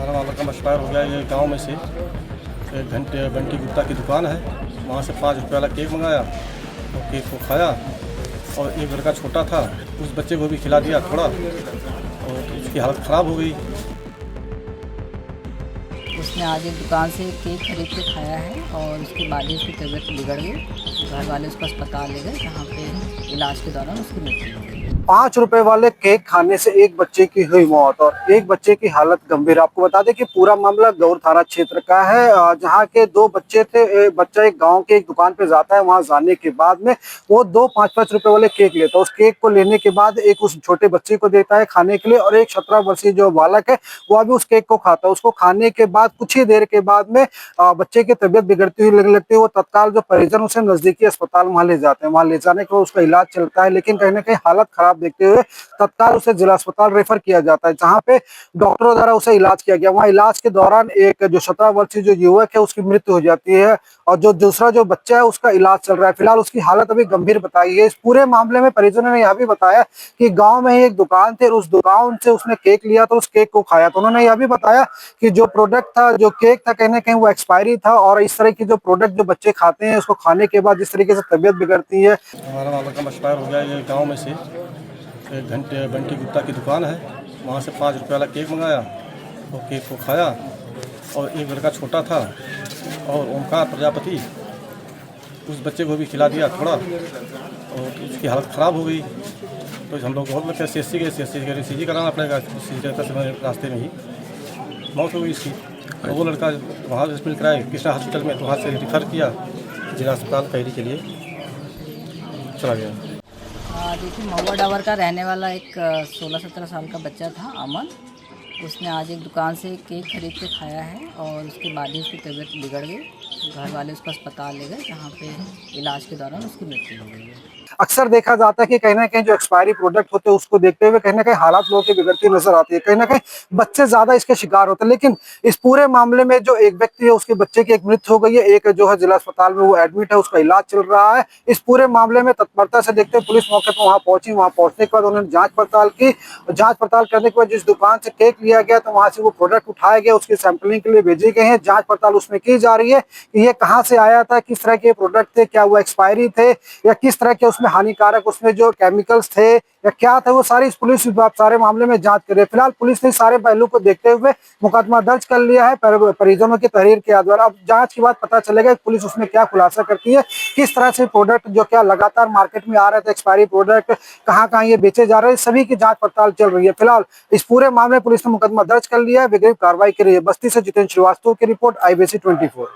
थाना वाला का मशवारा हो गया। ये गांव में से एक बंटी गुप्ता की दुकान है, वहाँ से 5 रुपये वाला केक मंगाया और केक को खाया और एक लड़का छोटा था, उस बच्चे को भी खिला दिया थोड़ा और उसकी हालत ख़राब हो गई। उसने आज एक दुकान से केक खरीद के खाया है और उसके बाद ही उसकी तबीयत बिगड़ गई। घर वाले उसको अस्पताल ले गए, जहाँ पे इलाज के दौरान उसकी मृत्यु हो गई। 5 रुपए वाले केक खाने से एक बच्चे की हुई मौत और एक बच्चे की हालत गंभीर। आपको बता दें कि पूरा मामला गौर थाना क्षेत्र का है, जहां के 2 बच्चे थे। बच्चा एक गांव के एक दुकान पे जाता है, वहां जाने के बाद में वो 2 5-5 रुपए वाले केक लेता है। उस केक को लेने के बाद एक उस छोटे बच्चे को देता है खाने के लिए और एक 17 वर्षीय जो बालक है वो अभी उस केक को खाता है। उसको खाने के बाद कुछ ही देर के बाद में बच्चे की तबीयत बिगड़ती हुई लगने लगती है। वो तत्काल जो परिजन उसे नजदीकी अस्पताल वहां ले जाते हैं। वहां ले जाने के बाद उसका इलाज चलता है, लेकिन कहीं ना कहीं हालत खराब देखते हुए तत्काल उसे जिला अस्पताल रेफर किया जाता है, जहां पे डॉक्टरों द्वारा उसे इलाज किया गया। वहां इलाज के दौरान एक जो 17 वर्षीय जो युवक है उसकी मृत्यु हो जाती है और जो दूसरा जो बच्चा है उसका इलाज चल रहा है। फिलहाल उसकी हालत अभी गंभीर बताई है। इस पूरे मामले में परिजनों ने यह भी बताया कि गांव में ही एक दुकान थी, उस दुकान से उसने केक लिया तो उस केक को खाया। तो उन्होंने यह भी बताया कि जो प्रोडक्ट था, जो केक था, कहीं ना कहीं वो एक्सपायरी था और इस तरह की जो प्रोडक्ट जो बच्चे खाते हैं उसको खाने के बाद जिस तरीके से तबीयत बिगड़ती है। हमारा वाला का मशवारा हो गया। ये गांव में से एक बंटी गुप्ता की दुकान है, वहाँ से 5 रुपये वाला केक मंगाया और केक को खाया और एक लड़का छोटा था और ओमकार प्रजापति, उस बच्चे को भी खिला दिया थोड़ा और उसकी हालत ख़राब हो गई। तो हम लोग बहुत लगता है CSC गए, CG कराना पड़ेगा। रास्ते में ही मौत हो गई इसकी। और वो लड़का वहाँ एडमिट कराए कृष्णा हॉस्पिटल में, तो वहाँ से रिफ़र किया जिला अस्पताल कैरी के लिए चला गया। देखिए, महुआ डाबर का रहने वाला एक 16-17 साल का बच्चा था, अमन। उसने आज एक दुकान से केक खरीद के खाया है और उसके बाद ही उसकी तबीयत बिगड़ गई। घर वाले उसको अस्पताल ले गए, जहाँ पे इलाज के दौरान उसकी मृत्यु हो गई है। अक्सर देखा जाता है कि कहीं ना कहीं जो एक्सपायरी प्रोडक्ट होते हैं उसको देखते हुए कहीं ना कहीं हालात लोगों की बिगड़ती नजर आती है। कहीं ना कहीं बच्चे ज्यादा इसके शिकार होते हैं, लेकिन इस पूरे मामले में जो एक व्यक्ति है उसके बच्चे की एक मृत्यु हो गई है, एक जो है जिला अस्पताल में वो एडमिट है, उसका इलाज चल रहा है। इस पूरे मामले में तत्परता से देखते हुए पुलिस मौके पर वहां पहुंची। वहां पहुंचने के बाद उन्होंने जांच पड़ताल की। जांच पड़ताल करने के बाद जिस दुकान से केक लिया गया तो वहां से वो प्रोडक्ट उठाया गया, उसकी सैंपलिंग के लिए भेजे गए हैं। जांच पड़ताल उसमें की जा रही है कि ये कहाँ से आया था, किस तरह के प्रोडक्ट थे, क्या वो एक्सपायरी थे या किस तरह के उसमें हानिकारक उसमें जो केमिकल्स थे या क्या था, वो सारी पुलिस विभाग सारे मामले में जांच कर रही है। फिलहाल पुलिस ने सारे पहलू को देखते हुए मुकदमा दर्ज कर लिया है परिजनों की तहरीर के आधार। अब जांच के बाद पता चलेगा पुलिस उसमें क्या खुलासा करती है, किस तरह से प्रोडक्ट जो क्या लगातार मार्केट में आ रहे थे एक्सपायरी प्रोडक्ट कहाँ कहाँ ये बेचे जा रहे हैं, सभी की जांच पड़ताल चल रही है। फिलहाल इस पूरे मामले में पुलिस ने मुकदमा दर्ज कर लिया है, विधिक कार्रवाई कर रही है। बस्ती से जितेंद्र श्रीवास्तव की रिपोर्ट, IBC 24।